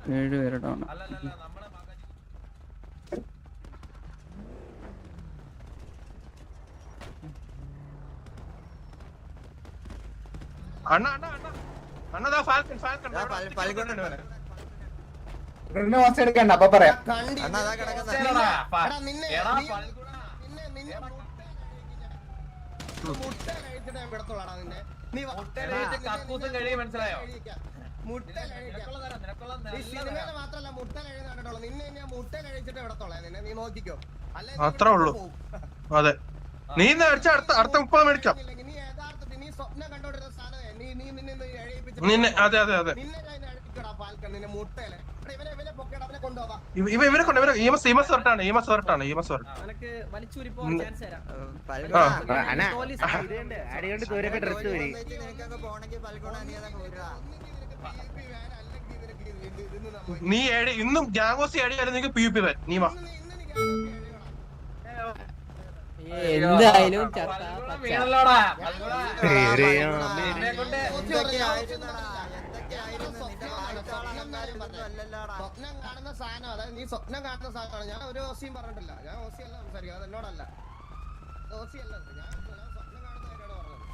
പേരുടോണ്. എടുക്കണ്ട അപ്പൊ പറയാം. അത്രേ ഉള്ളൂ. അതെ, നീ അടുത്ത 30 മേടിക്കാം. നിന്നെ അതെ അതെ അതെ ഇവരെ കൊണ്ട് ഈമസ് വരട്ടാണ്. നീ ഇന്നും ഗ്യാങ്ങോസി അടിയായിരുന്നെങ്കിൽ PUP നീ വാ. എന്തായാലും സ്വപ്നം കാണുന്ന സാധനം, അതായത് നീ സ്വപ്നം കാണുന്ന സാധനമാണ്. ഞാൻ ഒരു ഓസിയും പറഞ്ഞിട്ടില്ല. ഞാൻ ഓസിയല്ല സംസാരിക്കുന്നത്, അത് എന്നോടല്ല. ഓസിയല്ല, ഞാൻ സ്വപ്നം കാണുന്ന കാര്യമാണ് പറഞ്ഞത്.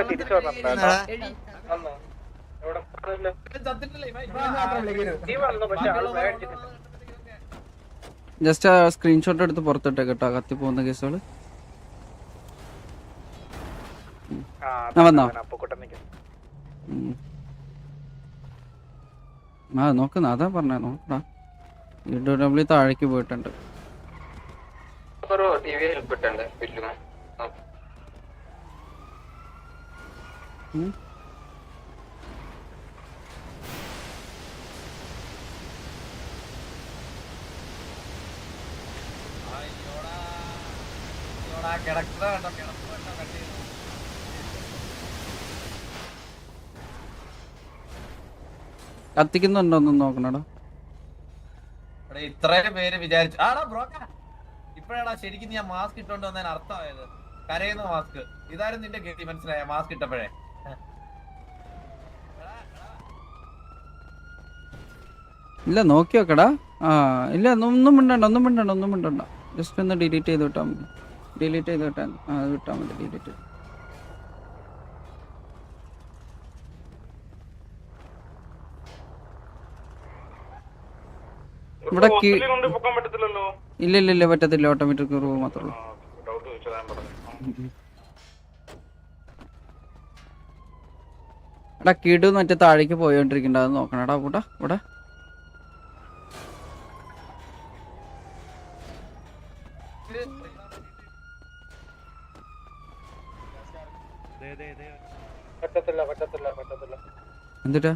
തിരിച്ചു ജസ്റ്റ് സ്ക്രീൻഷോട്ട് എടുത്ത് പുറത്തിട്ടേ കേട്ടോ കത്തി പോകുന്ന കേസുകള്. വന്നോ? ആ നോക്കുന്ന അതാ പറഞ്ഞ നോക്കടാ. UW താഴേക്ക് പോയിട്ടുണ്ട്. കത്തിക്കുന്നുണ്ടോന്നും നോക്കണടാ. ഇത്രയും പേര് വിചാരിച്ചു ഇപ്പഴാടാ ശരിക്കും ഞാൻ മാസ്ക് ഇട്ടോണ്ട് വന്നതിന് അർത്ഥമായത്. കരയുന്ന മാസ്ക് ഇതായിരുന്നു നിന്റെ ഗതി, മനസ്സിലായ? മാസ്ക് ഇട്ടപ്പോഴേ ഇല്ല നോക്കി നോക്കടാ. ആ ഇല്ല ഒന്നും മിണ്ടണ്ട. ജസ്റ്റ് ഒന്ന് ഡിലീറ്റ് ചെയ്ത് വിട്ടാൽ മതി. അത് വിട്ടാൽ മതി. ഡിലീറ്റ് ഇവിടെ ഇല്ല പറ്റത്തില്ല. ഓട്ടോമാറ്റിക് റൂം മാത്രമേ ഉള്ളൂ. എടാ കിടു മറ്റേ താഴേക്ക് പോയോണ്ടിരിക്കണ്ട, അത് നോക്കണടാ. ഇവിടെ എന്തിട്ടാ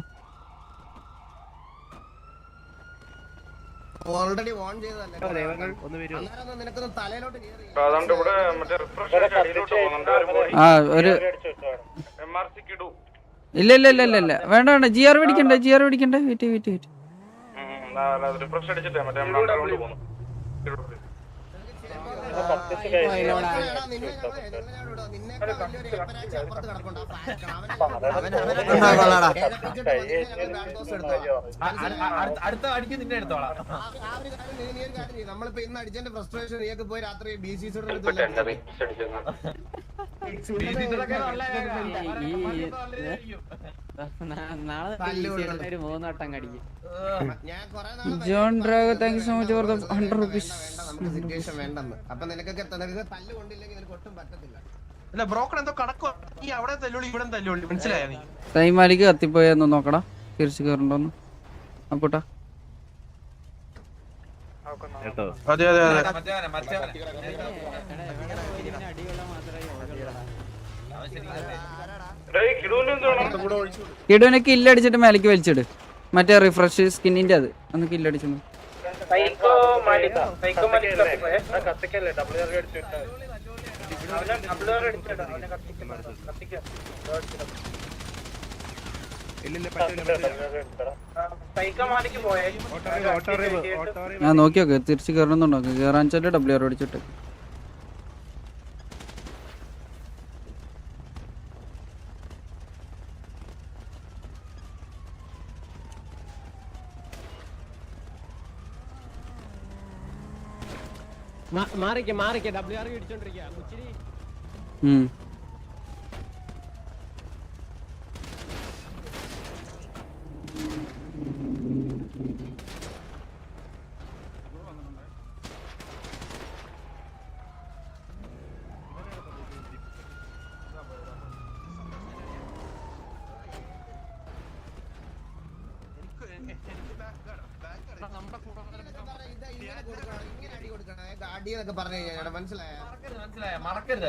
ഓൾറെഡി ഓൺ ചെയ്തതല്ലേ, നിനക്കൊന്ന് തലയിലോട്ട് കേറി. ഇല്ല വേണ്ട GR പിടിക്കണ്ടേ. വെയിറ്റ് അടുത്ത അടിക്ക് നിന്നെ എടുത്തോളാം. നമ്മളിപ്പോ ഇന്ന് അടിച്ചതിന്റെ ഫ്രസ്ട്രേഷൻ നീയൊക്കെ പോയി രാത്രി BCC John drag thank you so much for the 100 rupees. വേണ്ടെന്ന് അപ്പൊ നിനക്കൊക്കെ തല്ല് കൊണ്ടില്ലെങ്കിൽ നിനക്ക് ഒട്ടും പറ്റത്തില്ല. അല്ല ബ്രോക്കൺ എന്തോ കണക്കോ, ഈ അവിടെ തല്ലുള്ളി ഇവിടെ തല്ലുള്ളി, മനസ്സിലായോ? നീ സൈമാലിക്ക് കത്തിപ്പോയെന്ന് നോക്കടാ, തിരിച്ചു കയറണ്ടോന്ന്. അപ്പോട്ടാ അതെ കിടുവിനെ കില്ലടിച്ചിട്ട് മേലേക്ക് വലിച്ചിട്. മറ്റേ റിഫ്രഷ് സ്കിന്നിന്റെ അത് ഒന്ന് കില്ലടിച്ചു. സൈക്കമാലിക്ക് പോയേ ഞാൻ നോക്കി നോക്ക് തിരിച്ച് കയറുന്നുണ്ടോ കയറാൻ വെച്ചാൽ WR അടിച്ചിട്ട് മാറിക്ക WR ഇടിച്ചോണ്ടിരിക്കുക മുച്ചിരി അടിയൊക്കെ പറഞ്ഞു കഴിഞ്ഞാൽ മനസ്സിലായോ മറക്കരുത്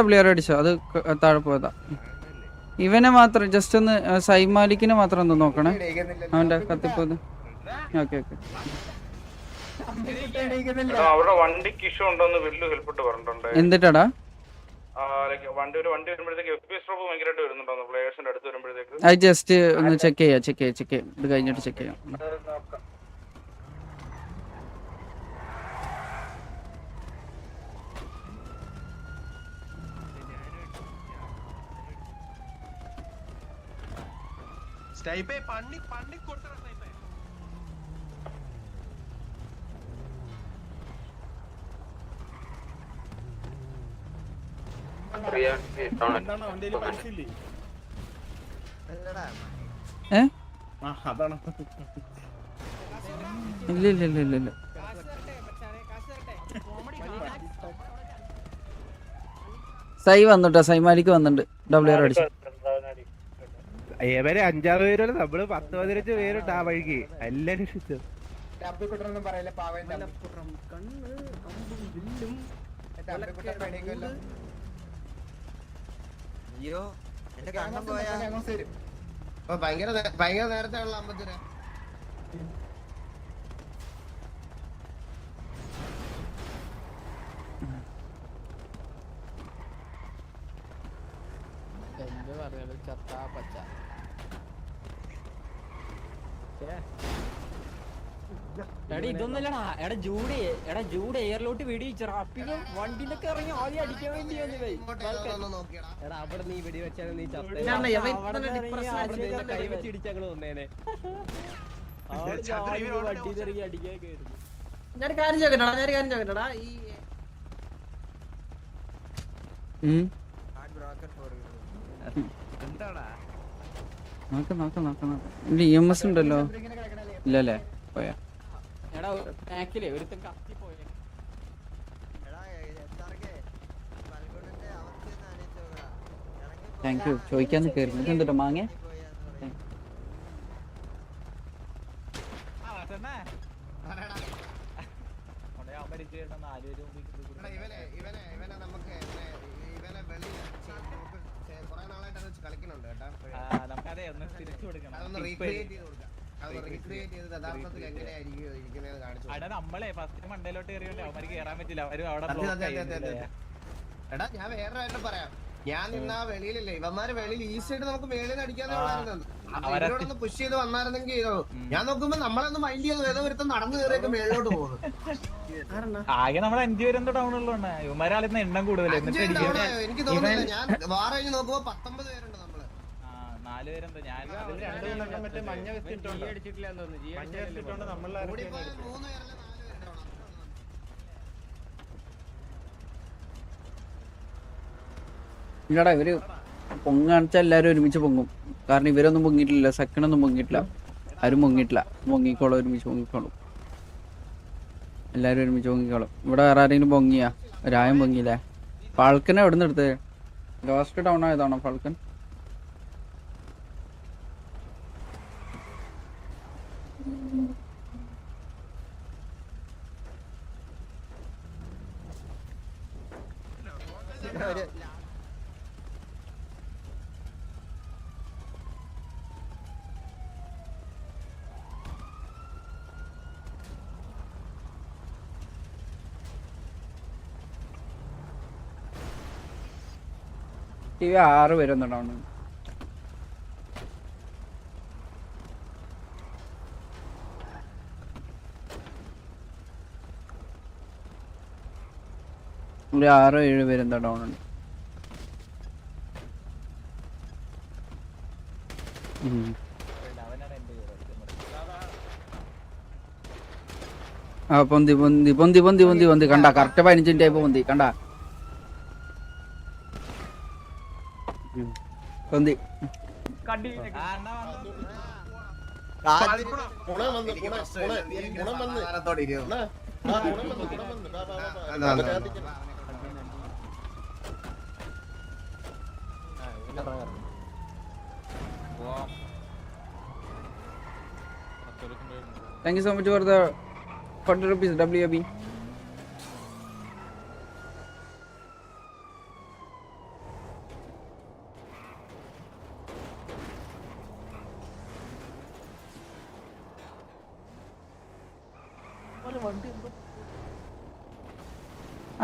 WR അടിച്ചോ അത് താഴെ പോയതാ ഇവനെ മാത്രം ജസ്റ്റ് ഒന്ന് സൈമാലിക്കിനെ മാത്രം ഒന്ന് നോക്കണേ അവന്റെ കത്തിപ്പോയത് ഓക്കെ അവിടെ വണ്ടിക്ക് ഇഷ്യൂ ഉണ്ടോന്ന് വലിയ ഹെൽപ്പിട്ട് പറഞ്ഞിട്ടുണ്ട് എന്തിട്ടാടാ വണ്ടി വരുമ്പോഴത്തേക്ക് FPS ഡ്രോപ്പ് ഭയങ്കരമായിട്ട് വരുന്നുണ്ടോ പ്ലേയേഴ്സിന്റെ അടുത്ത് വരുമ്പോഴത്തേക്ക് അത് ജസ്റ്റ് ഒന്ന് ചെക്ക് ചെയ്യാം ഇത് കഴിഞ്ഞിട്ട് ചെക്ക് ചെയ്യാം സ്നൈപ്പേ പണ്ണി കൊടുത്തറ സ്നൈപ്പേ ഇല്ല സൈ വന്നിട്ടോ സൈമാലിക്ക് വന്നിട്ടുണ്ട് WR അടിച്ചു ഏവരെ 5-6 പേരല്ല നമ്മള് 10-15 പേരുണ്ട് ആ വഴിക്ക് എല്ലാരും അബ്ദുക്കുട്ടനൊന്നും പറയില്ല പാവം അയ്യോ എന്റെ കണ്ണം പോയാ ഭയങ്കര നേരത്തെ ഉള്ള അമ്പത്തിന് ഇതൊന്നല്ലടാ ജൂഡ് എയറിലോട്ട് വെടിവെച്ചറാ അപ്പിക്കും വണ്ടിയിലൊക്കെ ഇറങ്ങി ആദ്യം അടിക്കാൻ വേണ്ടി അവിടെ നീ വെടി വെച്ചാൽ നീ കൈ വെച്ച് ഇടിച്ചങ്ങള് വന്നേനെ വണ്ടി ഇറങ്ങി അടിക്കാൻ കയറുന്നു ഞാൻ കാര്യം ചോദിക്കട്ടാ ഈ നോക്കാം EMS ഉണ്ടല്ലോ ഇല്ലല്ലേ പോയാ എടാ ബാക്കിലെ ഒരുത്തൻ കത്തി പോയെ താങ്ക് യു ചോദിക്കാന്ന് കയറി ഇതെന്തിട്ടോ മാങ്ങ ഇവനെ നമുക്ക് ഇവനെ വെളിയിൽ കുറെ നാളായിട്ട് കളിക്കുന്നുണ്ട് കേട്ടോ അതൊന്ന് റീക്രിയേറ്റ് ചെയ്ത് കൊടുക്കാം യഥാർത്ഥത്തിൽ എങ്ങനെയായിരിക്കും ഇരിക്കുന്നത് കാണിച്ചു നമ്മളെ ഫസ്റ്റ് മണ്ടയിലോട്ട് കയറിയോണ്ട് അവർക്ക് കയറാൻ പറ്റില്ല അവരും അവിടെ എടാ ഞാൻ വേറെ പറയാം ഞാൻ നിന്നാ വെളിയിലല്ലേ ഇവന്മാര് വെളിയിൽ ഈസിയായിട്ട് നമുക്ക് മേളിൽ അടിക്കാതെ അവരോടൊന്ന് പുഷ് ചെയ്ത് വന്നായിരുന്നെങ്കിൽ ഞാൻ നോക്കുമ്പോ നമ്മളൊന്ന് മൈൻഡ് ചെയ്ത് ഏതോ ഒരുത്തം നടന്നു കയറിയൊക്കെ മേളിലോട്ട് പോകുന്നു ആകെ നമ്മൾ 5 പേരെന്തോ ടൗൺ ഉള്ളതാണ് ഇവന്മാരാളിന്ന് എണ്ണം കൂടുതൽ എനിക്ക് തോന്നുന്നില്ല ഞാൻ വാറ കഴിഞ്ഞ് നോക്കുമ്പോ 19 പേരുണ്ട് നമ്മള് 4 പേരെന്തോ ഞാൻ മഞ്ഞ അടിച്ചിട്ടില്ല കൂടിപ്പോയാൽ 3 പേരല്ല 4 പേരുണ്ടാവും ഇല്ലടാ ഇവര് പൊങ്ങാണിച്ചാൽ എല്ലാരും ഒരുമിച്ച് പൊങ്ങും കാരണം ഇവരൊന്നും പൊങ്ങിയിട്ടില്ല സെക്കൻഡൊന്നും പൊങ്ങിയിട്ടില്ല ആരും പൊങ്ങിയിട്ടില്ല പൊങ്ങിക്കോളും ഒരുമിച്ച് പൊങ്ങിക്കോളും എല്ലാരും ഒരുമിച്ച് പൊങ്ങിക്കോളും ഇവിടെ വേറെ ആരെങ്കിലും പൊങ്ങിയാ രായം പൊങ്ങിയില്ലേ ഫാൾക്കനെ എവിടെ നിന്ന് എടുത്തത് ലോസ്റ്റ് ടൗൺ ആയതാണോ ഫാൾക്കൻ ടി വി 6 പേരൊന്നും ഡൗൺ. ഒരു 6-7 പേരെന്താ ഡൗൺ ഉണ്ട്. ആ പൊന്തി പൊന്തി പൊന്തി പൊന്തി പൊന്തി പൊന്തി കണ്ട കറക്റ്റ് 15 മിനിറ്റ് ആയപ്പോ പൊന്തി കണ്ട പൊന്തി. Thank you so much for the 40 rupees WAB.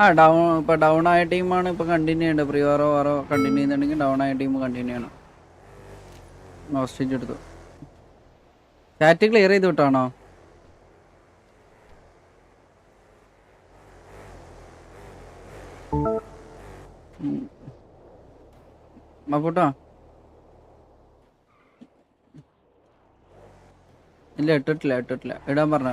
ആ ഇപ്പൊ ഡൗൺ ആയ ടീമാണ് ഇപ്പൊ കണ്ടിന്യൂ ചെയ്യേണ്ടത്. പ്രിയോറോ വാറോ കണ്ടിന്യൂ ചെയ്യുന്നുണ്ടെങ്കിൽ ഡൗൺ ആയ ടീം കണ്ടിന്യൂ ചെയ്യണം. ഓസ്ട്രേലിയ എടുത്തു. ചാറ്റ് ക്ലിയർ ചെയ്ത് വിട്ടാണോ? മപ്പൂട്ടാ ഇല്ല ഇട്ടിട്ടില്ല ഇടാൻ പറഞ്ഞ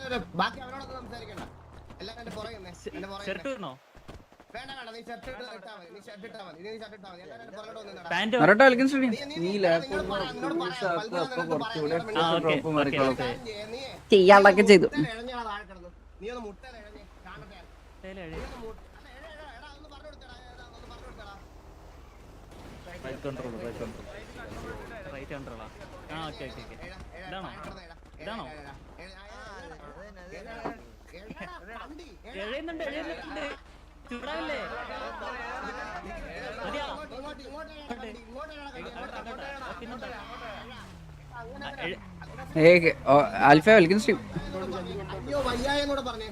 വരെ ബാക്കി അവരോടൊക്കെ സംസാരിക്കണ്ട. എല്ലാരും എന്റെ പുറകെ വേണ്ട നീ ഷർട്ട് ഇട്ടാ മതി. നീ ഷർട്ട് ഇട്ടാ മതി. എല്ലാരും എന്റെ പുറകോട്ട് ചെയ്യാളൊക്കെ ചെയ്തു. നീ ഒന്ന് മുട്ട കാണട്ടെ. Alpha welcome stream. അയ്യോ വയ്യായെന്നൂടെ പറഞ്ഞേ.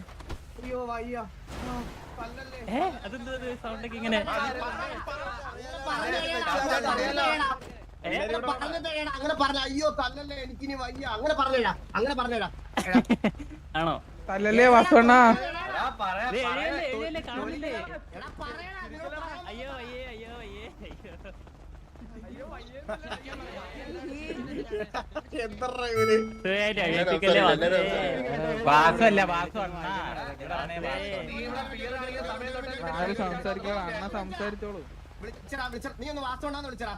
അയ്യോ വയ്യ ഇങ്ങനെ അങ്ങനെ പറഞ്ഞ. അയ്യോ തല്ലല്ലേ എനിക്കിനി വയ്യ. അങ്ങനെ പറഞ്ഞേടാ ആണോ? തല്ലല്ലേ വാസവണ്ണ. അയ്യോ സംസാരിച്ചോളൂ. നീ ഒന്ന് വാസ്തവണ്ടാന്ന് വിളിച്ചടാ.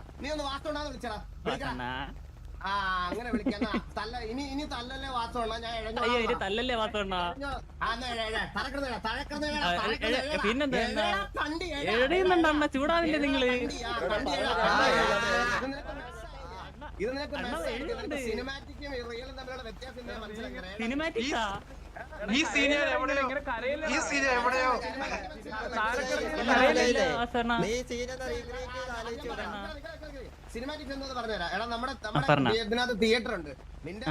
ആ അങ്ങനെ വിളിക്കാ. ഇനി തല്ലല്ലേ വാസ്തവണ്ണ. ഞാൻ തല്ലല്ലേ വാസവണ്ണ. പിന്നെന്താ എഴുതുന്നുണ്ടണ്ണ? ചൂടാവില്ലേ നിങ്ങള്? ഇത് സിനിമാറ്റിക്കും റിയലും തമ്മിലുള്ള വ്യത്യാസം മനസ്സിലാക്കി. സിനിമാറ്റിക്സാ ഈ സീനിയർ എവിടെയോ സിനിമാറ്റിക്സ് എന്താ പറഞ്ഞുതരാം. എടാ നമ്മുടെ ഇതിനകത്ത് തിയേറ്റർ ഉണ്ട്. നിന്റെ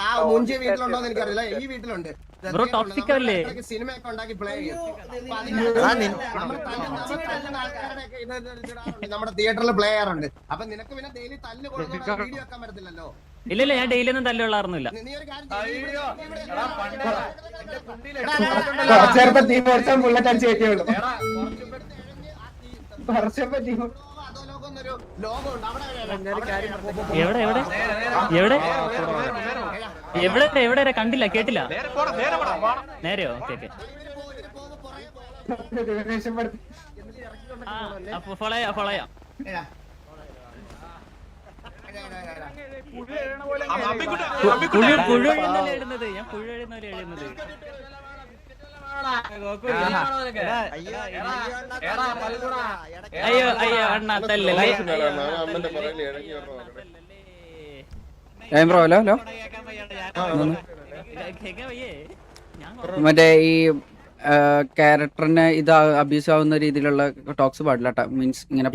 ആ മുഞ്ചിയ വീട്ടിലുണ്ടോന്ന് എനിക്കറിയില്ല. ഈ വീട്ടിലുണ്ട്. സിനിമയൊക്കെ ഉണ്ടാക്കി പ്ലേ ചെയ്യും. നമ്മുടെ തിയേറ്ററിൽ പ്ലേ ചെയ്യാറുണ്ട്. അപ്പൊ നിനക്ക് പിന്നെ ഡെയിലി തല്ല് കൊടുക്കുന്ന വീഡിയോ വെക്കാൻ പറ്റത്തില്ലല്ലോ. ഇല്ല ഞാൻ ഡെയിലി ഒന്നും തല്ലുകൊള്ളാറുന്നില്ല. നീ ഒരു കാര്യം എവിടെ കണ്ടില്ല കേട്ടില്ല. നേരെയോ? ഓക്കെ ഫോളോയാ. അമ്പിക്കുട്ട പുഴു എഴുന്നല്ലേ എഴുതുന്നത് ഞാൻ പുഴു എഴുതുന്നവരെ എഴുതുന്നത് അയ്യോ അയ്യോ അണ്ണ തല്ലല്ലേ ബ്രോ ഹലോ ഹലോ മറ്റേ ഈ ക്യാരക്ടറിന് ഇത് അബ്യൂസ് ആവുന്ന രീതിയിലുള്ള ടോക്സ് പാടില്ല മീൻസ് ഇങ്ങനെ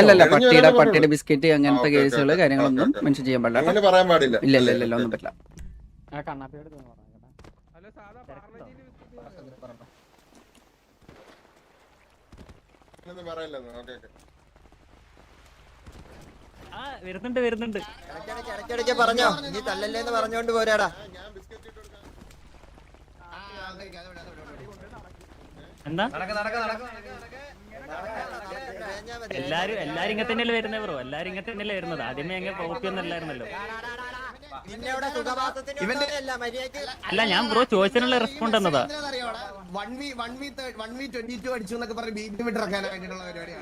അല്ലല്ല പട്ടിയുടെ ബിസ്ക്കറ്റ് അങ്ങനത്തെ കേസുകൾ കാര്യങ്ങളൊന്നും മെൻഷൻ ചെയ്യാൻ പാടില്ല ഇല്ല ഇല്ല ഇല്ല ഒന്നും പറ്റില്ല വരുന്നുണ്ട് ഇടയ്ക്കിടയ്ക്ക് പറഞ്ഞോ നീ തല്ലല്ലേന്ന് പറഞ്ഞോണ്ട് പോരാടാ. എന്താ എല്ലാരും ഇങ്ങനെ തന്നെയല്ലേ വരുന്നത് ബ്രോ എല്ലാരും ഇങ്ങനെ തന്നെയല്ലേ വരുന്നത് ആദ്യമേ അങ്ങനെ കോപ്പിയൊന്നും അല്ലായിരുന്നല്ലോ അല്ല ഞാൻ ബ്രോ ചോദിച്ചതിനുള്ള റെസ്പോണ്ട് എന്നതാ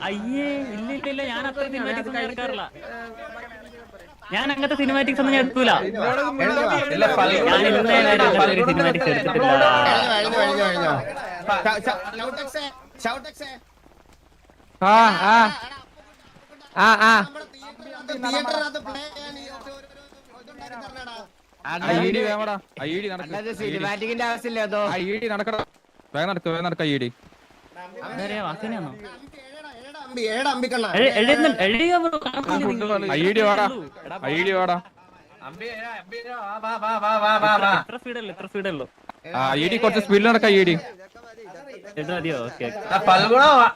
അയ്യേ ഇല്ല ഇല്ല ഇല്ല ഞാൻ അത്ര സിനിമാറ്റിക്സ് ഒന്നും എടുക്കാറില്ല ഞാൻ അങ്ങനത്തെ സിനിമാറ്റിക്സ് ഒന്നും ഞാൻ എടുക്കൂല ഞാൻ ഇന്നേ വരെ അങ്ങനത്തെ ഒരു സിനിമാറ്റിക്സ് എടുത്തിട്ടില്ല സിനിമാറ്റിക്കിന്റെ ആവശ്യമില്ല വാസനയാണോ കുറച്ച് സ്പീഡിൽ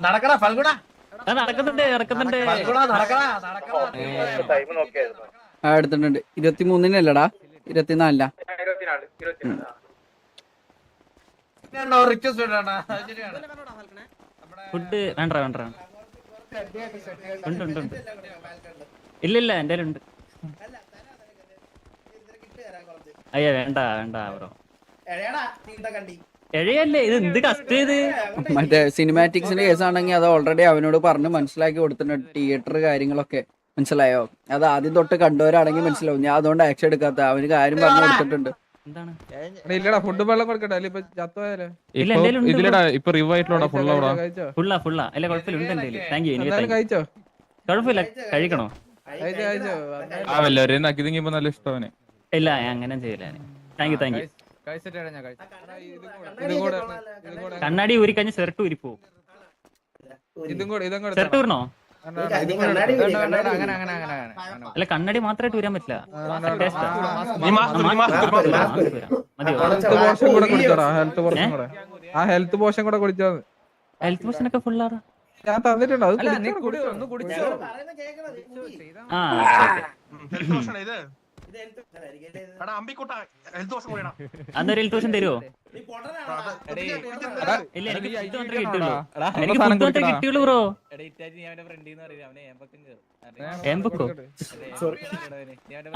നടക്കാം നടക്കുന്നുണ്ട് എടുത്തിട്ടുണ്ട് 23-നല്ലടാ 24-ലാ ഫുഡ് വേണ്ട ഉണ്ട് ഇല്ല എന്റെ ഉണ്ട് അയ്യോ വേണ്ട ബ്രോ എഴയല്ലേ ഇത് എന്ത് കസ്റ്റ് ചെയ്ത് മറ്റേ സിനിമാറ്റിക്സിന്റെ കേസാണെങ്കിൽ അത് ഓൾറെഡി അവനോട് പറഞ്ഞ് മനസ്സിലാക്കി കൊടുത്തിട്ടുണ്ട് തിയേറ്റർ കാര്യങ്ങളൊക്കെ മനസ്സിലായോ അത് ആദ്യം തൊട്ട് കണ്ടവരാണെങ്കിൽ മനസ്സിലാവും ഞാൻ അതുകൊണ്ട് ആക്ഷൻ എടുക്കാത്ത അവന് കാര്യം പറഞ്ഞു കൊടുത്തിട്ടുണ്ട് ഇല്ലടാ ഫുഡ് വെള്ളം കൊടുക്കട്ടെ ഇപ്പൊ ചത്തോയാലോ ഇതിലടാ ഇപ്പൊ റിവൈവ് ആയിട്ടുള്ള ഫുള്ളാ അല്ല കുഴപ്പമില്ല ഉണ്ട് താങ്ക് യു കഴിച്ചോ കുഴപ്പമില്ല കഴിക്കണോ നല്ല ഇഷ്ടവന് ഇല്ല അങ്ങനെ ചെയ്യില്ല താങ്ക് യു കണ്ണാടി ഊരി കഴിഞ്ഞ് ഷർട്ട് ഊരിപ്പോ ഷർട്ട് ഊരണോ അല്ല കണ്ണാടി മാത്രമായിട്ട് ഊരാൻ പറ്റില്ല ഹെൽത്ത് പോഷൻ കൂടെ കുടിച്ചാ ഹെൽത്ത് പോഷൻ ഒക്കെ ഫുള്ളാണ് ഞാൻ തന്നിട്ടുണ്ടോ അതൊരു ഹെൽത്ത് പോഷൻ തരുമോ ഇല്ല എനിക്ക് കിട്ടുള്ളൂ കിട്ടിയുള്ളൂ ബ്രോ എംബക്കോ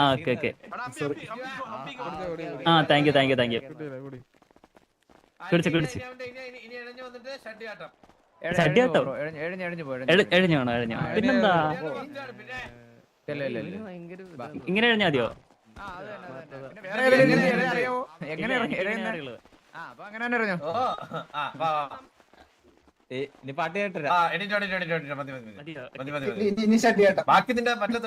ഓക്കെ താങ്ക് യു കുടിച്ചു ചട്ടിയാട്ടോ എഴിഞ്ഞു പിന്നെന്താ ഇങ്ങനെ എഴിഞ്ഞാ മതിയോ ബാക്കി നിന്റെ പറ്റത്ത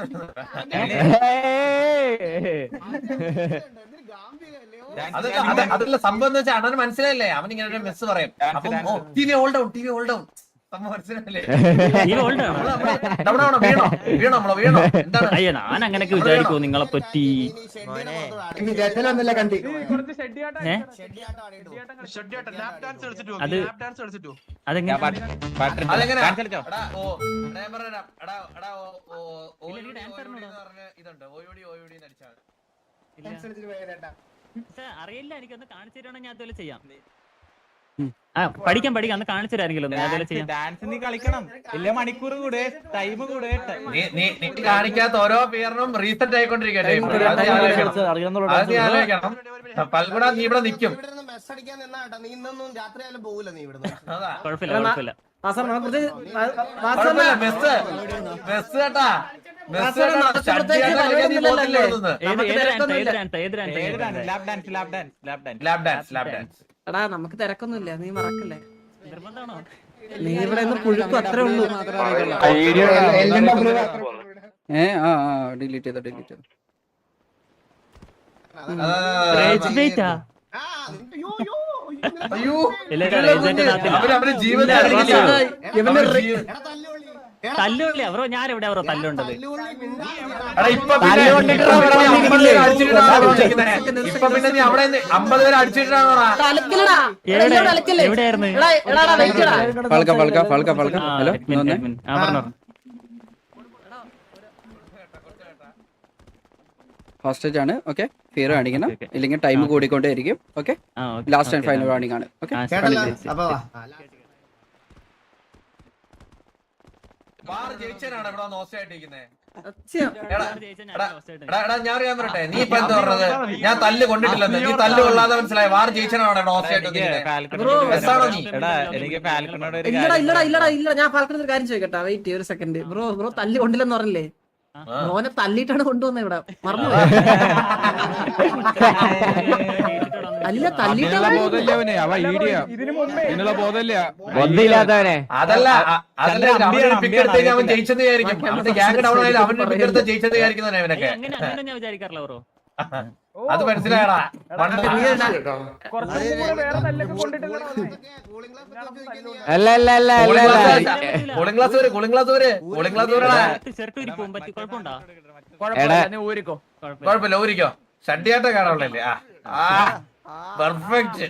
അതല്ല സംഭവം എന്ന് വെച്ചാൽ അണ്ണന് മനസ്സിലായില്ലേ അവൻ ഇങ്ങനെ ഒരു മെസ്സ് പറയും ടി വി ഓൾ ഡൗൺ അയ്യോ ഞാൻ അങ്ങനെയൊക്കെ വിചാരിക്കോ നിങ്ങളെ പറ്റി അറിയില്ല എനിക്കൊന്ന് കാണിച്ചു തരുവാണെങ്കിൽ ഞാൻ അതുപോലെ ചെയ്യാം പഠിക്കാം അന്ന് കാണിച്ചു തരാമെങ്കിലും ഡാൻസ് നീ കളിക്കണം ഇല്ല മണിക്കൂർ കൂടെ ടൈം കൂടെ നീ കാണിക്കാത്ത ഓരോ പേരിനും റീസെറ്റ് ആയിക്കൊണ്ടിരിക്കട്ടെ പൽഗുണ നീ ഇവിടെ നിക്കും കുഴപ്പമില്ല ബസ് കേട്ടാ എടാ നമുക്ക് തിരക്കൊന്നുമില്ല, നീ മറക്കല്ലേ. നീ ഇവിടെ നിന്ന് പുഴുക്കും, അത്രേ ഉള്ളൂ. ഡിലീറ്റ് ചെയ്ത തല്ലുള്ളി അവരോ ഞാൻ എവിടെ അവരോ തല്ലുണ്ടത്. ഇപ്പൊ പിന്നെ നീ അവിടെ 50 പേര് അടിച്ചിട്ടാണോടാ? എവിടെയായിരുന്നു? ഹലോ ഹോസ്റ്റേജ് ആണ്. ഓക്കെ, ഫിയർ കാണിക്കണം, ഇല്ലെങ്കിൽ ടൈം കൂടിക്കൊണ്ടേയിരിക്കും. Okay, last and final warning ആണ്. ഓക്കെ, ഞാൻ പറയട്ടെ, നീ ഇപ്പൊ എന്താ പറഞ്ഞത്? ഞാൻ തല്ല് കൊണ്ടിട്ടില്ലെന്ന്. നീ തല്ല് കൊള്ളാതെ മനസ്സിലായി. വാർ ജയിച്ചനാണ് ഇല്ല, ഞാൻ ഫാൽക്കണിൽ ഒരു കാര്യം ചോദിക്കട്ടെ. വെയിറ്റ് ഒരു സെക്കൻഡ്. ബ്രോ തല്ല് കൊണ്ടില്ലെന്ന് പറഞ്ഞില്ലേ? മോനെ തല്ലിട്ടാണ് കൊണ്ടുവന്നത് ഇവിടെ. മറന്നു അല്ല, തല്ലിട്ടാണ്. അതല്ല, അവൻ ജയിച്ചെന്ന് വിചാരിക്കും. അവന്റെ ഗ്യാങ് ഡൗൺ ആയാലും അവന്റെ പിക്കെടുത്ത് ജയിച്ചെന്ന് വിചാരിക്കുന്നതാണ് ഇവനൊക്കെ. ഞാൻ വിചാരിക്കാറില്ല ബ്രോ. അത് മനസ്സിലായടാ. കൂളിംഗ് ഗ്ലാസ് കുഴപ്പമില്ല, ഊരിക്കോ. ഷഡ്ഡിയായിട്ട് കാണാനുള്ളല്ലേ? പെർഫെക്റ്റ്.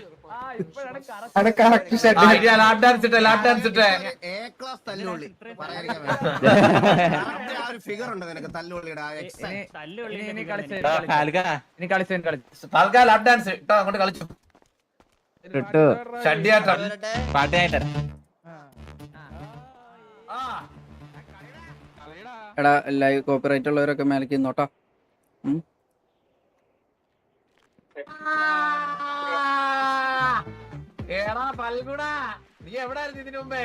ലാപ്പ് ഡാൻസ് ഇട്ടേ. ഫിഗർ ഉണ്ട് നിനക്ക് തല്ലുള്ളിയുടെ. ലാപ്പ് ഡാൻസ് ഇട്ടോ, അങ്ങോട്ട് കളിച്ചു. ഷഡ്ഡിയാട്ടം എടാ, ലൈവ് കോപ്പിറൈറ്റ് ഉള്ളവരൊക്കെ മേലേക്ക് നോട്ടാ. നീ എവിടായിരുന്നു ഇതിനു മുമ്പേ?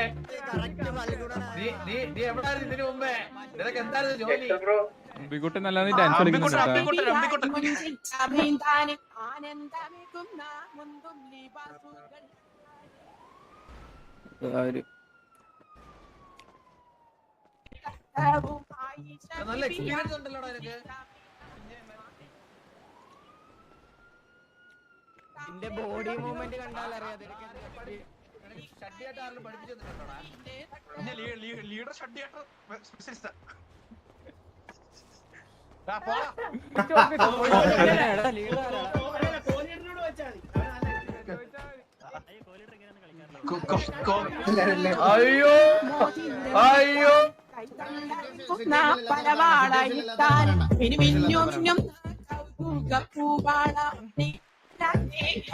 നീ എവിടായിരുന്നു ഇതിനു മുമ്പേ? നിനക്ക് എന്തായിരുന്നു ജോലി? നല്ല എക്സ്പീരിയൻസ് ഉണ്ടല്ലോടാ നിനക്ക്. ബോഡി മൂവ്മെന്റ് കണ്ടാൽ അറിയാം. ലീഡർ ഷഡ്ഡിയായിട്ട് സ്പെഷ്യലിസ്റ്റ്. അയ്യോ അയ്യോ,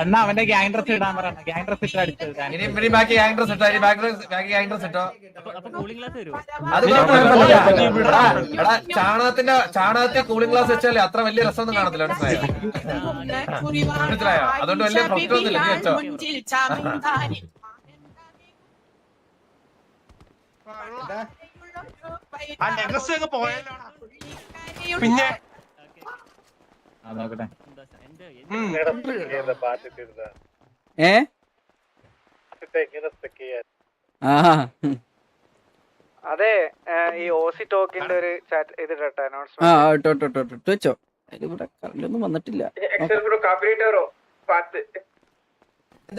അണ്ണാ അവന്റെ ഗ്യാങ് ഡ്രസ് ഇടാൻ പറയണം. ഗ്യാങ് ഡ്രസ് ഇട്ട് അടിച്ചത്. ഇനി ബാക്കി ഗ്യാങ് ഡ്രസ് ഇട്ടോ. ഗ്യാങ് ഡ്രസ് ഇട്ടോ. കൂളിംഗ് ഗ്ലാസ് വരുമോ? അത് ചാണകത്തിൽ കൂളിംഗ് ഗ്ലാസ് വെച്ചാലേ അത്ര വലിയ രസമൊന്നും കാണത്തില്ല. മനസ്സിലായോ? അതുകൊണ്ട് വലിയ പ്രശ്നമൊന്നുമില്ല. നീ വെച്ചോ. പിന്നെ അതെ, ഈ ഓസി ടോക്കിന്റെ ഒരു ഇതിട്ടെ വെച്ചോ. അതിലിവിടെ കറണ്ടൊന്നും വന്നിട്ടില്ല.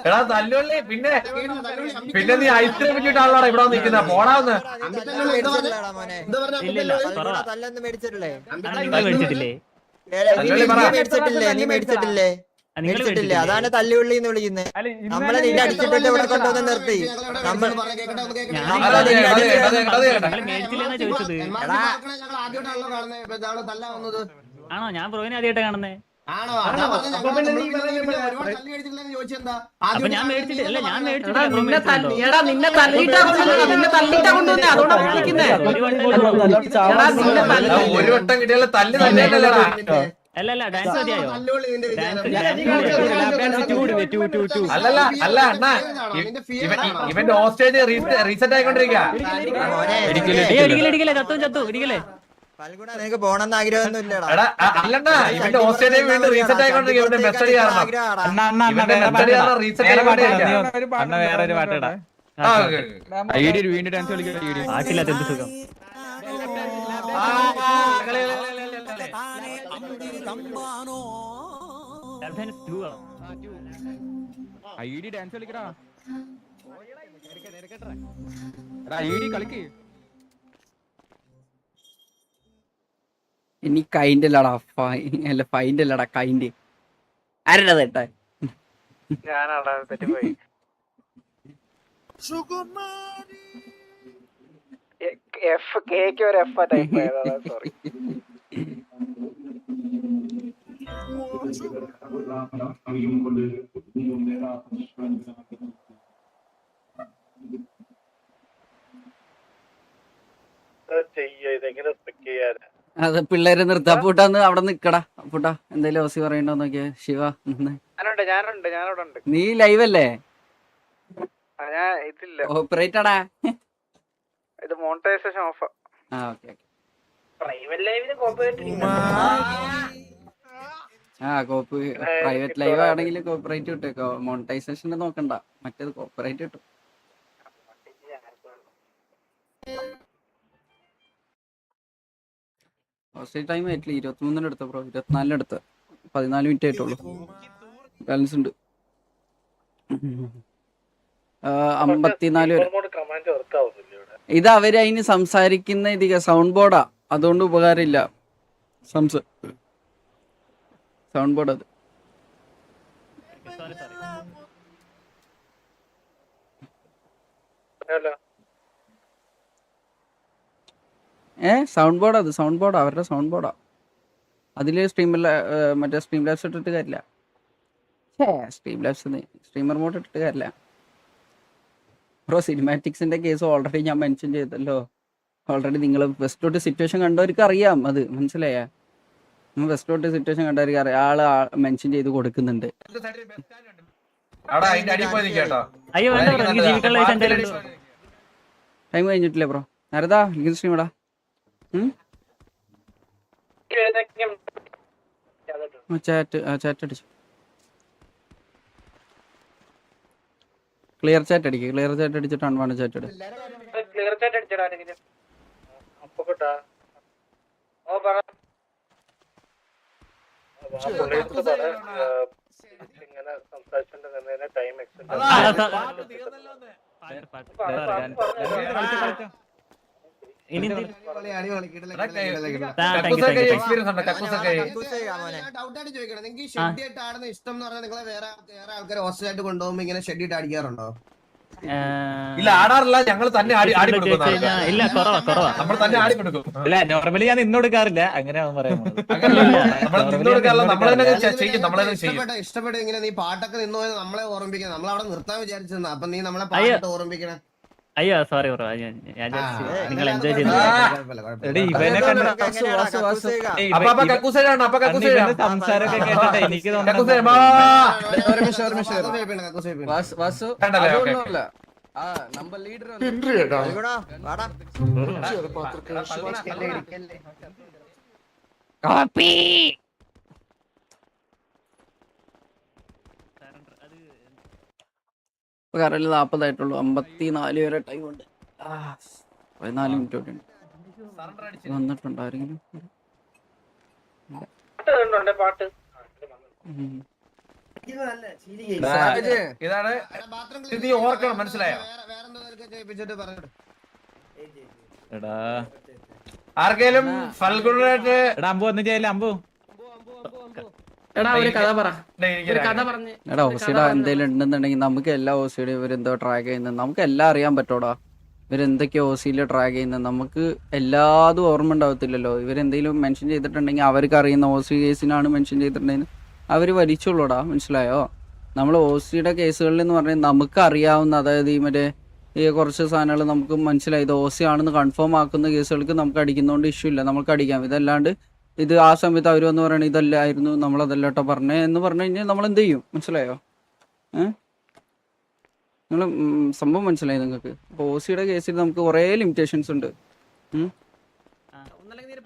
എടാ തല്ലുള്ളി, പിന്നെ നീ ഐസ്ക്രീം വിട്ടിട്ടാണല്ലോ ഇവിടെ നിൽക്കുന്ന. പോടാന്ന്. തല്ലൊന്നും മേടിച്ചിട്ടില്ലേ? നീ മേടിച്ചിട്ടില്ലേ? അതാണ് തല്ലുള്ളി എന്ന് വിളിക്കുന്നത്. നമ്മളെ നിന്നെ അടിച്ചിട്ടിട്ട് ഇവിടെ കൊണ്ടുവന്ന് നിർത്തി. ആണോ? ഞാൻ ബ്രോയിനെ ആദ്യമായിട്ട് കാണുന്നേ. അപ്പൊ ഞാൻ മേടിച്ചിട്ടില്ല. ഞാൻ മേടിച്ചിട്ടില്ല. ഒരു വട്ടം കിട്ടിയാൽ തല്ല് തന്നെയല്ലടാ. അല്ല ഡാൻസ് മതിയായോ? അല്ല അണ്ണാ, ഇവന്റെ ഹോസ്റ്റേജ് റീസെറ്റ് ആയിക്കൊണ്ടിരിക്കുക. ഇടിക്കലേ ചത്തു ഇടിക്കലേ. ഫൽഗുണ നിനക്ക് പോണെന്ന് ആഗ്രഹമൊന്നും ഇല്ലടാ. എടാ അല്ലണ്ണ ഇവന്റെ ഓസ്ട്രേലിയ വീണ്ടും റീസെറ്റ് ആയിക്കൊണ്ടിരിക്കും ഇവന്റെ മെസ്സേജ് കാരണം ഇവന്റെ മെസ്സേജ് കാരണം റീസെറ്റ് ആയിക്കൊണ്ടിരിക്കും. അണ്ണ വേറൊരു പാട്ടിടാ വീണ്ടും ഡാൻസ് കളിക്കാൻ പാട്ടില്ലാത്ത എന്ത് സുഖം ഡാൻസ് കളിക്കടാ കളിക്ക്. ഇനി കൈൻഡ് അല്ലടാ അല്ല ഫൈൻഡ് അല്ലടാ കൈൻഡ് ആരടാ തേട്ടാ ഞാനാടാ തെറ്റിപ്പോയി. എഫ് കേക്ക് ഒരു എഫ് ടൈപ്പ് സോറി. അത് പിള്ളേരെ നിർത്താ പൂട്ടാന്ന് അവിടെ നിക്കടാ പൂട്ടാ എന്തായാലും ഓസി പറയണ്ടോ നോക്കിയാ ശിവ ഞാനവിടെ ഉണ്ട്. നീ ലൈവ് അല്ലേ ഞാൻ ഇതില്ല, ഓപ്പറേറ്റടാ ഇത് മോണിറ്റൈസേഷൻ ഓഫ്. ആ ഓക്കെ ആ കോപ്പി പ്രൈവറ്റ് ലൈവ് ആണെങ്കിൽ കോപ്പറേറ്റ് കിട്ടേക്കോ മോണിറ്റൈസേഷൻ നോക്കണ്ട മറ്റേത് കോപ്പറേറ്റ് കിട്ടും. ഹോസ്റ്റേജ് ടൈം ആയിട്ടില്ല 23 എടുത്ത ബ്രോ 24 എടുത്ത 14 മിനിറ്റ് ആയിട്ടുള്ളൂ ബാലൻസ് ഉണ്ട് 54 വരെ. ഇത് അവര് അതിന് സംസാരിക്കുന്ന ഇത് സൗണ്ട് ബോർഡാ അതുകൊണ്ട് ഉപകാരമില്ല. സൗണ്ട് ബോർഡ് അത് സൗണ്ട് ബോർഡ് അത് സൗണ്ട് ബോർഡാ അവരുടെ സൗണ്ട് ബോർഡാ. അതില് മറ്റേ സ്ട്രീം ലാബ്സ് ഇട്ടിട്ട് കാര്യമില്ല. സ്ട്രീം ലാബ്സ് സ്ട്രീമർ മോഡ് ഇട്ടിട്ട് കാര്യമില്ല ബ്രോ. സിനിമാറ്റിക്സിന്റെ കേസ് ഓൾറെഡി ഞാൻ മെൻഷൻ ചെയ്തല്ലോ. ഓൾറെഡി നിങ്ങൾ വെസ്റ്റ് ഔട്ട് സിറ്റുവേഷൻ കണ്ടവർക്ക് അറിയാം. അത് മനസ്സിലായ വെസ്റ്റ് ഔട്ട് സിറ്റുവേഷൻ കണ്ടവർക്ക് അറിയാം. ആള് മെൻഷൻ ചെയ്ത് കൊടുക്കുന്നുണ്ട്. അയ്യോ വേണ്ട ബ്രോ എനിക്ക് ജീവിക്കാനുള്ള വയസ്സ് എന്തായാലും ഉണ്ട്. ടൈം കഴിഞ്ഞിട്ടില്ലേ ബ്രോ? നേരതാ ലിങ്ക് സ്ട്രീം ഇടാ. ചാറ്റ് അടിച്ചു. ക്ലിയർ ചാറ്റ് അടിക്കുക. ക്ലിയർ ചാറ്റ് അടിച്ചിട്ട് അൺവാണ്ട് ചാറ്റ് ഇടുക. ക്ലിയർ ചാറ്റ് അടിച്ചടാ ആരെങ്കിലും. അപ്പൊ കേട്ടാ ഓ പറ ഇങ്ങനെ സംസാരിച്ചിട്ട് ടൈം എക്സ്റ്റെൻഡ് ഇനി ഡൗട്ടായിട്ട് ചോദിക്കണം, നിങ്ങൾക്ക് ഈ ഷെഡ് ഇട്ട് ആടുന്ന ഇഷ്ടം എന്ന് പറഞ്ഞാൽ നിങ്ങളെ വേറെ ആൾക്കാർ ഹോസ്റ്റലായിട്ട് കൊണ്ടുപോകുമ്പോ ഇങ്ങനെ ഷെഡ് ഇട്ട് അടിക്കാറുണ്ടോ? ഇല്ല ആടാറില്ല, ഞങ്ങൾ തന്നെ ആടി കൊടുക്കും. ഇല്ല കുറവാ നമ്മൾ തന്നെ ആടി കൊടുക്കും. അല്ല നോർമലി ഞാൻ നിന്ന് കൊടുക്കാറില്ല. അങ്ങനെ പറയുന്നത് ഇഷ്ടപ്പെട്ട ഇങ്ങനെ നീ പാട്ടൊക്കെ നിന്ന് പോയത് നമ്മളെ ഓർമ്മിപ്പിക്കണം. നമ്മളവിടെ നിർത്താൻ വിചാരിച്ചെന്നാ. അപ്പൊ നീ നമ്മളെ പാട്ട് ഓർമ്മിപ്പിക്കണേ. അയ്യോ സോറി ബ്രോ ഞാൻ നിങ്ങൾ എൻജോയ് ചെയ്തു. സംസാരമൊക്കെ കേട്ടിട്ട് എനിക്ക് കറയിൽ 40 ആയിട്ടുള്ളൂ. 54 വരെ ടൈം ഉണ്ട്. 14 മിനിറ്റ് കൂടെ ഉണ്ട്. വന്നിട്ടുണ്ടോ ആരെങ്കിലും? പാട്ട് ഇതാണ് നീ ഓർക്കണം, മനസ്സിലായോ? ആർക്കെങ്കിലും ഫൽഗുണായിട്ട് അമ്പു ഒന്നും ചെയ്യല്ലേ? അമ്പു എടാ ഒരു കഥ പറ. ഒരു കഥ പറഞ്ഞ് എടാ ഓസിയുടെ എന്തെങ്കിലും ഉണ്ടെന്നുണ്ടെങ്കിൽ നമുക്ക് എല്ലാ ഓസിയുടെ ഇവരെന്തോ ട്രാക്ക് ചെയ്യുന്നത് നമുക്ക് എല്ലാം അറിയാൻ പറ്റോടാ. ഇവരെന്തൊക്കെയോ ഓസിയിൽ ട്രാക്ക് ചെയ്യുന്നത് നമുക്ക് എല്ലാതും ഓർമ്മ ഉണ്ടാവത്തില്ലല്ലോ. ഇവരെന്തെങ്കിലും മെൻഷൻ ചെയ്തിട്ടുണ്ടെങ്കിൽ അവർക്ക് അറിയുന്ന ഓസി കേസിനാണ് മെൻഷൻ ചെയ്തിട്ടുണ്ടെങ്കിൽ അവർ വലിച്ചോളൂടാ. മനസ്സിലായോ? നമ്മൾ ഓസിയുടെ കേസുകളിൽ എന്ന് പറഞ്ഞാൽ നമുക്ക് അറിയാവുന്ന, അതായത് ഈ മറ്റേ ഈ കുറച്ച് സാധനങ്ങൾ നമുക്ക് മനസ്സിലായി ഇത് ഓസി ആണെന്ന് കൺഫേം ആക്കുന്ന കേസുകൾക്ക് നമുക്ക് അടിക്കുന്നതുകൊണ്ട് ഇഷ്യൂ ഇല്ല, നമുക്ക് അടിക്കാം. ഇതല്ലാണ്ട് ഇത് ആ സമയത്ത് അവർ വന്ന് പറയണ ഇതല്ലായിരുന്നു നമ്മളതല്ല കേട്ടോ പറഞ്ഞേ എന്ന് പറഞ്ഞു കഴിഞ്ഞാൽ നമ്മൾ എന്ത് ചെയ്യും? മനസ്സിലായോ? നിങ്ങൾ സംഭവം മനസ്സിലായി നിങ്ങൾക്ക്? അപ്പോൾ ഓസിയുടെ കേസിൽ നമുക്ക് കുറേ ലിമിറ്റേഷൻസ് ഉണ്ട്.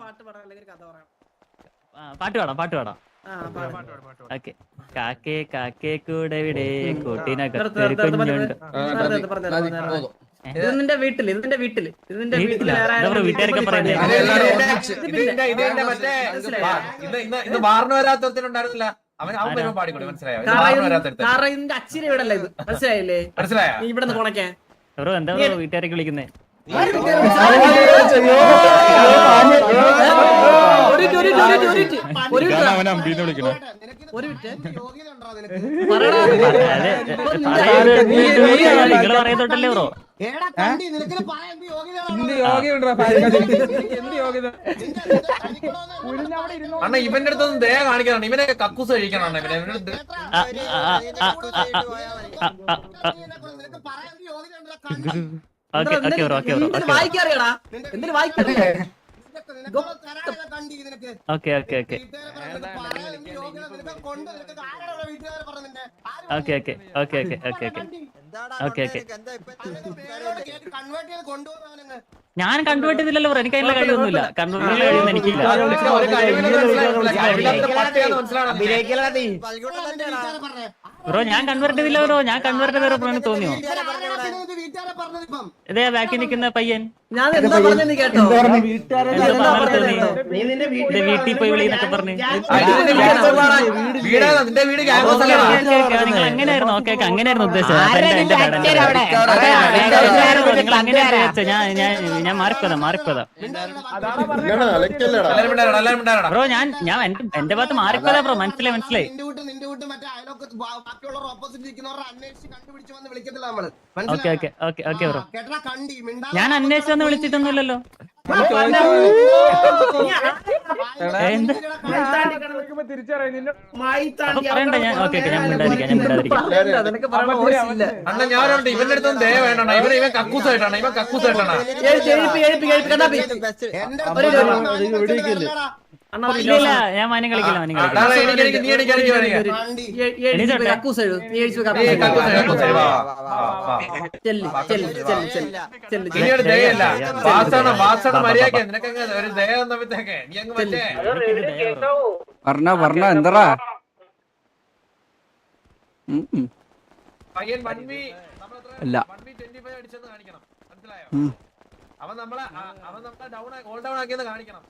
പാട്ട് പാടാം അല്ലെങ്കിൽ കഥ പറയാം. പാട്ട് പാടാം ഓക്കെ. കാക്കേ കാക്കേ കൂടെ വിടെ കൂട്ടിനകത്തൊരു കുഞ്ഞുണ്ട്. ഇത് നിന്റെ വീട്ടില് വീട്ടുകാരൊക്കെ പറയുന്നത് ഇന്ന് മാറിന് വരാത്തത്തിനുണ്ടായിരുന്നില്ല. അവൻ വരുമ്പോ പാടിക്കൂടെ, മനസ്സിലായോ? കാരണം ഇതിന്റെ അച്ഛനെ ഇവിടെ അല്ല ഇത്, മനസ്സിലായില്ലേ? മനസ്സിലായോ? നീ ഇവിടെ നിന്ന് കൊണക്കാൻ ബ്രോ എന്താ ബ്രോ വീട്ടുകാരൊക്കെ വിളിക്കുന്നേ? നിങ്ങള് പറയുന്നോട്ടല്ലേ ബ്രോ? അണ്ണ ഇവന്റെ അടുത്തൊന്നും ദയ കാണിക്കണം. ഇവനെ കക്കൂസ് കഴിക്കണം. ഇവനെ വായിക്കാറിയടാ, എന്തിനു വായിക്കാറിയ? ഞാൻ കൺവേർട്ട് ചെയ്തില്ലല്ലോ ബ്രോ, എനിക്ക് അതിന്റെ കഴിവൊന്നുമില്ല. കൺവേർട്ട് കഴിവൊന്നും എനിക്കില്ല ബ്രോ. ഞാൻ കൺവേർട്ട് ചെയ്തില്ല ബ്രോ. ഞാൻ കൺവേർട്ട് ചെയ്ത ബ്രോ തോന്നിയോ? ഇതേ ബാക്കി നിൽക്കുന്ന പയ്യൻ ഞാൻ എന്താ പറഞ്ഞെന്ന് കേട്ടോ? വീട്ടിൽ പോയി വിളിന്നൊക്കെ പറഞ്ഞു. നിങ്ങൾ അങ്ങനെയായിരുന്നു. ഓക്കെ അങ്ങനെയായിരുന്നു ഉദ്ദേശിച്ചത്. നിങ്ങൾ അങ്ങനെയായിരുന്നു. ഞാൻ മാറിപ്പോതാ ബ്രോ. ഞാൻ എന്റെ ഭാഗത്ത് മാറിപ്പോതാ ബ്രോ. മനസ്സിലായി. Okay bro. ഞാൻ അന്വേഷിച്ചൊന്നും വിളിച്ചിട്ടൊന്നുമില്ലല്ലോ. പറയണ്ട. ഞാൻ മിണ്ടാതിരിക്കാം. അണ്ണ ഞാനുണ്ട്. ഇവന്റെ അടുത്തൊന്നും ദയ വേണ്ട. ഇവൻ കക്കൂസായിട്ടാണ്. ഇല്ല ഞാൻ മാനം കളിക്കില്ല. പറഞ്ഞ എന്തറാ അല്ല അവൻ നമ്മളെ ഡൗൺ ആക്കിയെന്ന് കാണിക്കണം.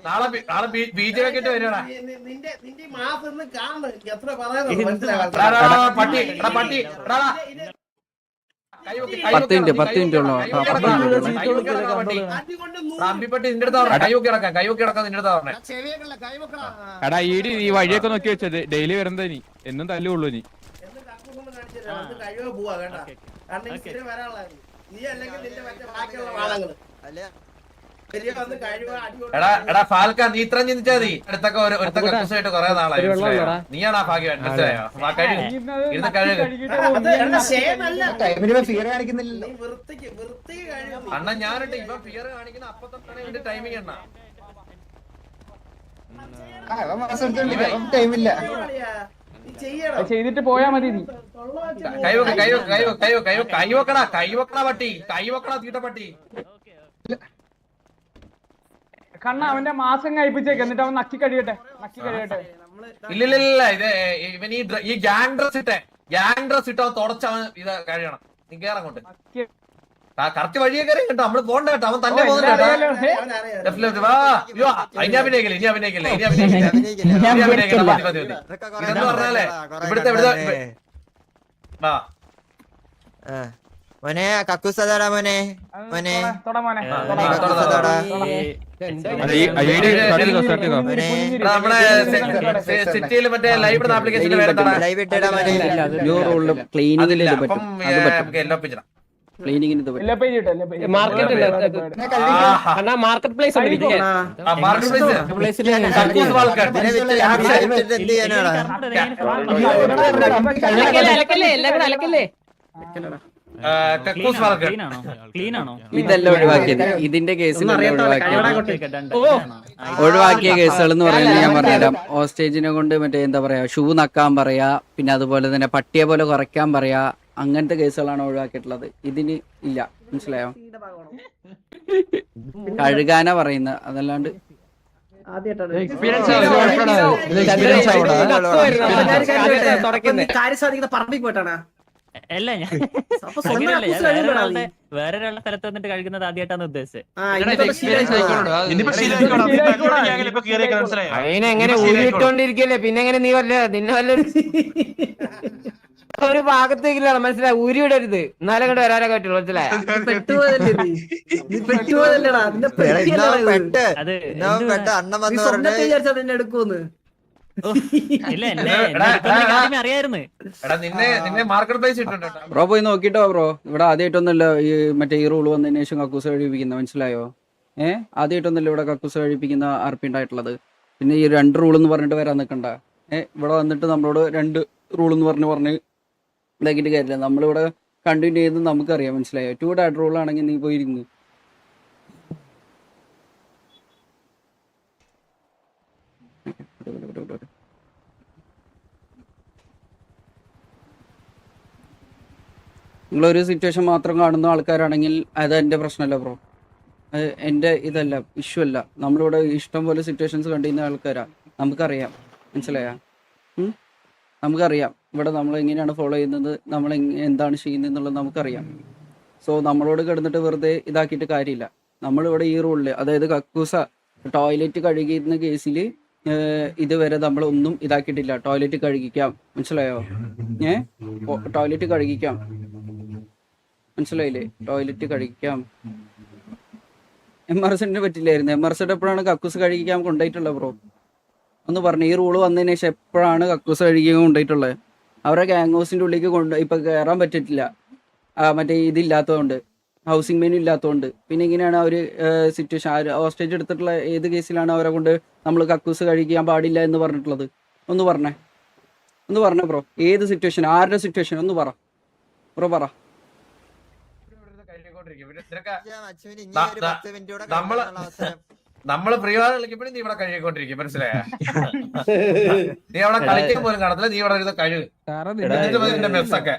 നാളെ ബീജ് വെക്കിട്ട് വരുവാ. പട്ടി 10 മിനിറ്റ് ഉള്ളോ? അമ്പിപ്പട്ടി നിന്റെ അടുത്ത് പറഞ്ഞ കൈവക്കി കിടക്കാൻ നിന്റെ അടുത്ത് പറഞ്ഞേ. എടാ ഈ വഴിയൊക്കെ നോക്കി വെച്ചത് ഡെയിലി വരുന്നത് നീ എന്നും തല്ലുള്ളൂ നീ. എടാ ഫാൽക്ക, നീ ഇത്ര ചിന്തിച്ചാ മതി. അടുത്തൊക്കെ ഒരുത്തൊക്കെ കക്കൂസായിട്ട് കൊറേ നാളായി. നീയാണ് ആ ഭാഗ്യം. മനസ്സിലായോ? ഇരുന്ന് കഴുക. അണ്ണ ഞാനിട്ട് ഇവ ഫിയർ കാണിക്കുന്ന അപ്പൊ തന്നെ ഇതിന്റെ ടൈമിങ് എണ്ണ ചെയ്തിട്ട് പോയാ മതി. നീ കൈവക്കടാ പട്ടി, കൈവക്കടാ തീട്ട പട്ടി. കണ്ണ അവന്റെ മാസം കഴിപ്പിച്ചേക്ക്, എന്നിട്ട് അവൻ നക്കി കഴിയട്ടെ. ഇല്ലില്ല, ഇത് ഇവൻ ഈ ഗ്യാങ് ഡ്രസ് ഇട്ട് അവൻ തുടച്ചവൻ ഇത് കഴിയണം. നീ കേറങ്ങോട്ട് കറക്റ്റ് വഴിയെ കയറി കേട്ടോ. നമ്മള് പോണ്ട കേട്ടോ. അവൻ തന്നെ പോകുന്നുണ്ട്. ഇനി അഭിനയിക്കില്ല. ഇതെന്ന് പറഞ്ഞാലേ ഇവിടുത്തെ മോനെ കക്കൂസതാടാ മോനെ. നമ്മുടെ സിറ്റിയിൽ മറ്റേ ലൈവ് ആപ്ലിക്കേഷന്റെ പേര് ലൈവ് ഇട്ടാ മാർക്കറ്റ് പ്ലേസ് ഇതെല്ലാം ഒഴിവാക്കിയത്. ഇതിന്റെ കേസിൽ ഒഴിവാക്കിയ കേസുകൾ എന്ന് പറയുന്നത് ഞാൻ പറഞ്ഞുതരാം. ഹോസ്റ്റേജിനെ കൊണ്ട് മറ്റേ എന്താ പറയാ, ഷൂ നക്കാൻ പറയാ, പിന്നെ അതുപോലെ തന്നെ പട്ടിയെ പോലെ കുറയ്ക്കാൻ പറയാ, അങ്ങനത്തെ കേസുകളാണ് ഒഴിവാക്കിയിട്ടുള്ളത്. ഇതിന് ഇല്ല. മനസ്സിലായോ? കഴുകാനാ പറയുന്നത്, അതല്ലാണ്ട് കാര്യം സാധിക്കുന്ന പറമ്പിൽ പോയിട്ടാണ്. അല്ല ഞാൻ അപ്പൊ സ്വന്തം അങ്ങനെയല്ല, കക്കൂസ് ഞാൻ കഴുകുന്നതാ നീ. വേറൊരാളുടെ സ്ഥലത്ത് വന്നിട്ട് കഴിക്കുന്നത് ആദ്യമായിട്ടാണ് ഉദ്ദേശിച്ചത്. അതിനെങ്ങനെ ഊരിട്ടോണ്ടിരിക്കല്ലേ, പിന്നെ എങ്ങനെ നീ വല്ല നിന്നെ വല്ല ഒരു ഭാഗത്തേക്കില്ലാണ് മനസ്സിലായി, ഊരിയിടരുത്, എന്നാലും കൂടെ വരാനൊക്കെ പറ്റുള്ളൂ, മനസ്സിലായി. പെട്ടുപോയതല്ലേ നീ പെട്ടുപോയതല്ലേടാ, നിന്നെ പെട്ട് അത് അണ്ണൻ നീ സ്വന്തത്തെ വിചാരിച്ചാ നിന്നെ എടുക്കൂന്ന്. ഇല്ല എന്നെ ആദ്യമേ അറിയായിരുന്നു. എടാ നിന്നെ മാർക്കറ്റ് പ്ലേസ് ഇട്ടുണ്ട്. ബ്രോ പോയി നോക്കിട്ടോ ബ്രോ. ഇവിടെ ആദ്യമായിട്ടൊന്നുമല്ല ഈ മറ്റേ ഈ റൂള് വന്നതിന് ശേഷം കക്കൂസ് കഴിപ്പിക്കുന്ന, മനസ്സിലായോ? ആദ്യമായിട്ടൊന്നുമല്ല ഇവിടെ കക്കൂസ് കഴിപ്പിക്കുന്ന ആർപ്പി ഉണ്ടായിട്ടുള്ളത്. പിന്നെ ഈ 2 റൂൾ എന്ന് പറഞ്ഞിട്ട് വരാൻ നിൽക്കണ്ട. ഇവിടെ വന്നിട്ട് നമ്മളോട് 2 റൂൾ എന്ന് പറഞ്ഞ് ഇതാക്കിയിട്ട് കാര്യമില്ല. നമ്മളിവിടെ കണ്ടിന്യൂ ചെയ്ത് നമുക്കറിയാം, മനസ്സിലായോ? 2 ഡാഡ് റൂൾ ആണെങ്കിൽ നീ പോയിരുന്നു. നിങ്ങളൊരു സിറ്റുവേഷൻ മാത്രം കാണുന്ന ആൾക്കാരാണെങ്കിൽ അത് എൻ്റെ പ്രശ്നമല്ല ബ്രോ, എൻ്റെ ഇതല്ല, ഇഷ്യൂ അല്ല. നമ്മളിവിടെ ഇഷ്ടം പോലെ സിറ്റുവേഷൻസ് കണ്ടിരുന്ന ആൾക്കാരാണ്, നമുക്കറിയാം, മനസ്സിലായാ? നമുക്കറിയാം ഇവിടെ നമ്മൾ എങ്ങനെയാണ് ഫോളോ ചെയ്യുന്നത്, നമ്മൾ എന്താണ് ചെയ്യുന്നത് എന്നുള്ളത് നമുക്കറിയാം. സോ നമ്മളോട് കിടന്നിട്ട് വെറുതെ ഇതാക്കിയിട്ട് കാര്യമില്ല. നമ്മളിവിടെ ഈ റൂളിൽ, അതായത് കക്കൂസ ടോയ്ലറ്റ് കഴുകിയിരുന്ന കേസിൽ ഇതുവരെ നമ്മളൊന്നും ഇതാക്കിയിട്ടില്ല. ടോയ്ലറ്റ് കഴുകിക്കാം, മനസ്സിലായോ? ടോയ്ലറ്റ് കഴുകിക്കാം, മനസ്സിലായില്ലേ? ടോയ്ലറ്റ് കഴുകിക്കാം. MRSന്റെ പറ്റില്ലായിരുന്നു. MRSയുടെ എപ്പോഴാണ് കക്കൂസ് കഴുകിക്കാൻ കൊണ്ടുപോയിട്ടുള്ളത് ബ്രോ? ഒന്ന് പറഞ്ഞു. ഈ റൂള് വന്നതിന് ശേഷം എപ്പോഴാണ് കക്കൂസ് കഴുകിക്കാൻ കൊണ്ടുപോയിട്ടുള്ളത്? അവരെ ഗ്യാങ് ഹൗസിൻ്റെ ഉള്ളിലേക്ക് ഇപ്പം കയറാൻ പറ്റിയിട്ടില്ല, മറ്റേ ഇതില്ലാത്തതുകൊണ്ട്, ഹൗസിംഗ് മെനു ഇല്ലാത്തതുകൊണ്ട്. പിന്നെ ഇങ്ങനെയാണ് അവർ സിറ്റുവേഷൻ ഹോസ്റ്റേജ് എടുത്തിട്ടുള്ള ഏത് കേസിലാണ് അവരെ കൊണ്ട് നമ്മൾ കക്കൂസ് കഴിക്കാൻ പാടില്ല എന്ന് പറഞ്ഞിട്ടുള്ളത്? ഒന്ന് പറഞ്ഞേ ബ്രോ. ഏത് സിറ്റുവേഷൻ, ആരുടെ സിറ്റുവേഷൻ? ഒന്ന് പറ ബ്രോ, പറ. നമ്മള് പ്രിയവാദം കളിക്കുമ്പോഴും നീ ഇവിടെ കഴുകിക്കൊണ്ടിരിക്കും, മനസ്സിലായ? നീ അവിടെ കളിക്കാൻ പോലും കാണത്തില്ല, നീ ഇവിടെ ഇരുന്ന് കഴുകും. മെസ്സൊക്കെ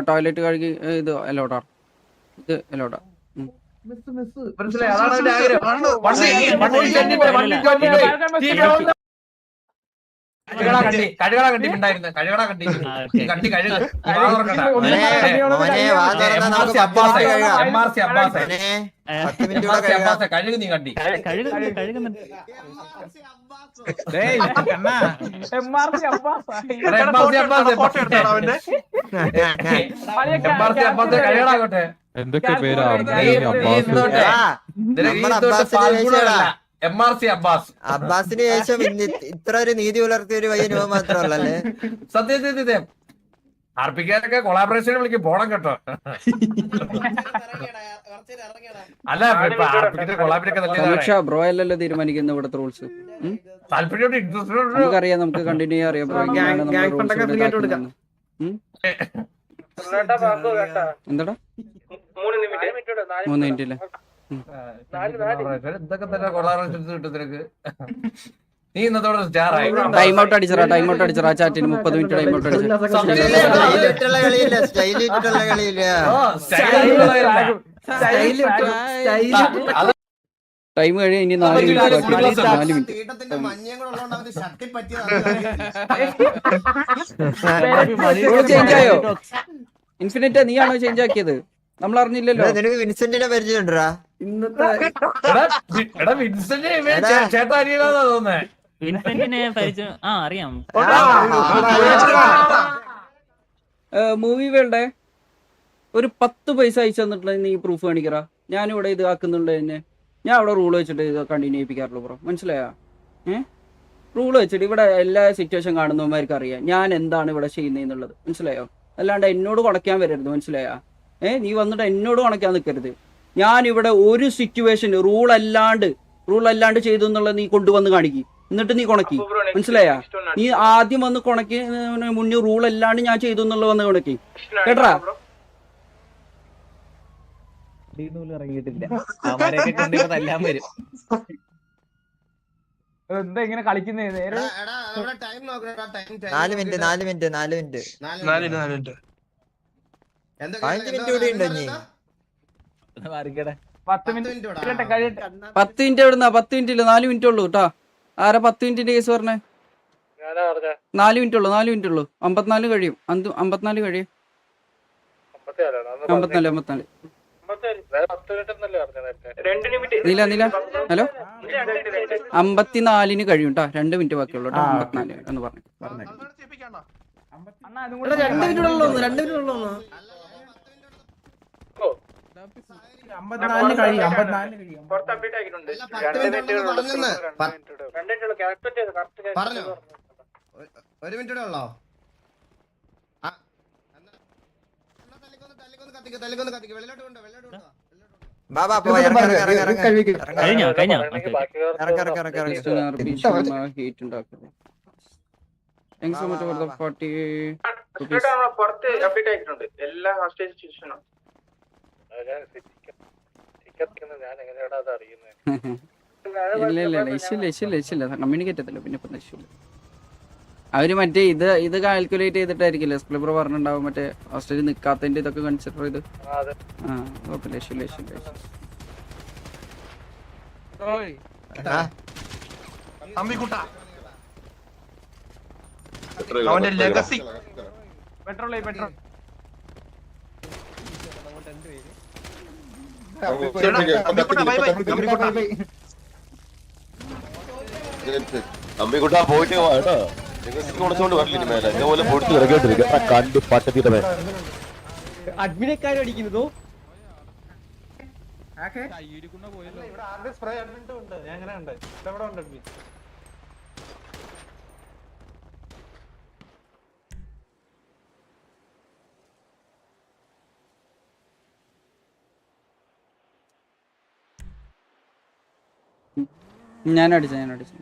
ടോയ്ലറ്റ് കഴുകി ഇത് അലോട്ടാ, ഇത് അലോട്ടാ. മനസ്സിലായി? അതാണ് അവന്റെ ആഗ്രഹം. കഴുകണ കണ്ടി ഉണ്ടായിരുന്നു, കഴുകണ കണ്ടി കണ്ടി കഴുക. കഴുകു നീ കണ്ടി കഴുകുന്നുണ്ട്. കഴുകണാകട്ടെ. എന്തൊക്കെ പേരാ? MRC Abbas. അബ്ബാസിന് ശേഷം ഇത്ര ഒരു നീതി പുലർത്തിയ ഒരു പയ്യൻ മാത്രമല്ലേ? സത്യം ആർപ്പിക്കാരൊക്കെ കൊളാബറേഷൻ വിളിക്കും, പോണം കേട്ടോ. അല്ല സമീക്ഷ ബ്രോ അല്ലല്ലോ തീരുമാനിക്കുന്നത് ഇവിടുത്തെ റൂൾസ്. താല്പര്യം ഇൻട്രസ്റ്റ് നമുക്കറിയാം, നമുക്ക് കണ്ടിന്യൂ അറിയാം ബ്രോ. എന്താടാ 3 മിനിറ്റ് അല്ലേ? ഇതൊക്കെ തന്നെ കൊളാബറേഷൻ കിട്ടും നിനക്ക്. നീ ഇന്നത്തോടെ സ്റ്റാർ ആയി. ടൈം ഔട്ട് അടിച്ചറാ ചാറ്റിന് 30 മിനിറ്റ് ടൈം ഔട്ട് അടിച്ചറാ. ടൈം കഴിയും, ഇനി 4 മിനിറ്റ്. ചേഞ്ച് ആയോ? ഇൻഫിനിറ്റ് നീയാണോ ചേഞ്ച് ആക്കിയത്? നമ്മൾ അറിഞ്ഞില്ലല്ലോ. നിനക്ക് വിൻസെന്റിനെ പരിചയമുണ്ടാ? ചേട്ടാ അനിയനാന്നാ തോന്നുന്നേ. വിൻസെന്റിനെ പരിചയം അറിയാം. മൂവി വേണ്ടേ? ഒരു 10 പൈസ അയച്ചു തന്നിട്ടുണ്ടെങ്കിൽ നീ പ്രൂഫ് കാണിക്കറാ. ഞാനിവിടെ ഇത് ആക്കുന്നുണ്ട് തന്നെ. ഞാൻ അവിടെ റൂൾ വെച്ചിട്ട് ഇത് കണ്ടിന്യൂ ചെയ്യിപ്പിക്കാറുള്ളൂ ബ്രോ, മനസ്സിലായോ? റൂൾ വെച്ചിട്ട് ഇവിടെ എല്ലാ സിറ്റുവേഷൻ കാണുന്നവന്മാർക്ക് അറിയാം ഞാൻ എന്താണ് ഇവിടെ ചെയ്യുന്നതെന്നുള്ളത്, മനസ്സിലായോ? അല്ലാണ്ട് എന്നോട് കുണയ്ക്കാൻ വരരുത്, മനസ്സിലായോ? നീ വന്നിട്ട് എന്നോട് കുണയ്ക്കാൻ നിൽക്കരുത്. ഞാനിവിടെ ഒരു സിറ്റുവേഷൻ റൂൾ അല്ലാണ്ട് ചെയ്തു എന്നുള്ളത് നീ കൊണ്ടുവന്ന് കാണിക്കും, എന്നിട്ട് നീ കുണക്കി, മനസ്സിലായാ? നീ ആദ്യം വന്ന് കുണക്കി മുന്നേ റൂൾ അല്ലാണ്ട് ഞാൻ ചെയ്തു എന്നുള്ളത് വന്ന് കുണക്കി, കേട്ടാ? ഇറങ്ങിയിട്ടില്ല, അവരൊക്കെ കൊണ്ടുവന്നെല്ലാം വരും. എന്താ ഇങ്ങനെ കളിക്കുന്നേ? നേരെ അവിടെ ടൈം നോക്കണേടാ, time 4 minute 4 minute 4 minute 4 minute എന്താ 15 മിനിറ്റ് കൂടി ഉണ്ടോ ഇനി? 10 മിനിറ്റ് വിടാം. 10 മിനിറ്റ് എവിടുന്നാ? 10 മിനിറ്റ് ഇല്ല, 4 മിനിറ്റ് ഉള്ളൂ കേട്ടാ. ആരാ 10 മിനിറ്റിന്റെ കേസ് പറഞ്ഞേ? 4 മിനിറ്റ് ഉള്ളൂ, 4 മിനിറ്റ് ഉള്ളൂ. 54 കഴിയും. 54 കഴിയും. 54. നീല ഹലോ, 54 കഴിയും കേട്ടാ. 2 മിനിറ്റ് ബാക്കിയുള്ളൂ കേട്ടോ. 54 എന്ന് പറഞ്ഞു. ചെയ്യിപ്പിക്കാണോ? എടാ 2 മിനിറ്റ് ഉള്ളൂ, 2 മിനിറ്റ് ഉള്ളൂ. 54 കഴിയും. 54 കഴിയും. അല്ല, 10 മിനിറ്റ് ഉണ്ടെന്ന് പറഞ്ഞെന്ന്. പറഞ്ഞോ? 1 മിനിറ്റ് കൂടെ ഉള്ളോ? തല്ലിക്കൊന്ന് കത്തിക്ക്. വെളിയിലോട്ട് കൊണ്ടോ, വെളിയിലോട്ട് കൊണ്ടോ. ബാബാ പോ, ഇറങ്ങ്. കഴിഞ്ഞോ കഴിഞ്ഞോ ഹീറ്റ് ഉണ്ടാക്കുന്നത്. Thanks so much for the 40 rupees. പുറത്ത് അപ്ഡേറ്റ് ആയിട്ടുണ്ട് എല്ലാ ഹോസ്റ്റേജ് സിറ്റുവേഷനും. ഇല്ല കമ്മ്യൂണിക്കേറ്റ് ചെയ്തില്ല. പിന്നെ ഇപ്പം ഇഷ്യൂ അവര് മറ്റേ ഇത് കാൽക്കുലേറ്റ് ചെയ്തിട്ടായിരിക്കില്ല സ്പ്ലിബർ പറഞ്ഞിട്ടുണ്ടാവും. മറ്റേ ഹോസ്റ്റലിൽ നിൽക്കാത്തതിന്റെ ഇതൊക്കെ കൺസിഡർ ചെയ്ത്. കുഴപ്പമില്ല. ഇഷ്യൂ. അമ്പിക്കുട്ട അവന്റെ ലെഗസി പെട്രോൾ അമ്പിക്കുട്ട പോയിട്ട് കേട്ടോ. കൊടുത്തോണ്ട് വരില്ല മേലെ ഇതേപോലെ പൊടിച്ച് ഇറങ്ങിയിട്ടിരിക്കുക കണ്ട് പട്ടത്തിന്റെ മേലെ അഡ്മിനെക്കാരും അടിക്കുന്നതോ? സ്പ്രേ അഡ്മിറ്റ് ഉണ്ട്. ഞാൻ എങ്ങനെ ഉണ്ട് ഇവിടെ ഉണ്ട് അഡ്മിറ്റ്. ഞാൻ അടിച്ചു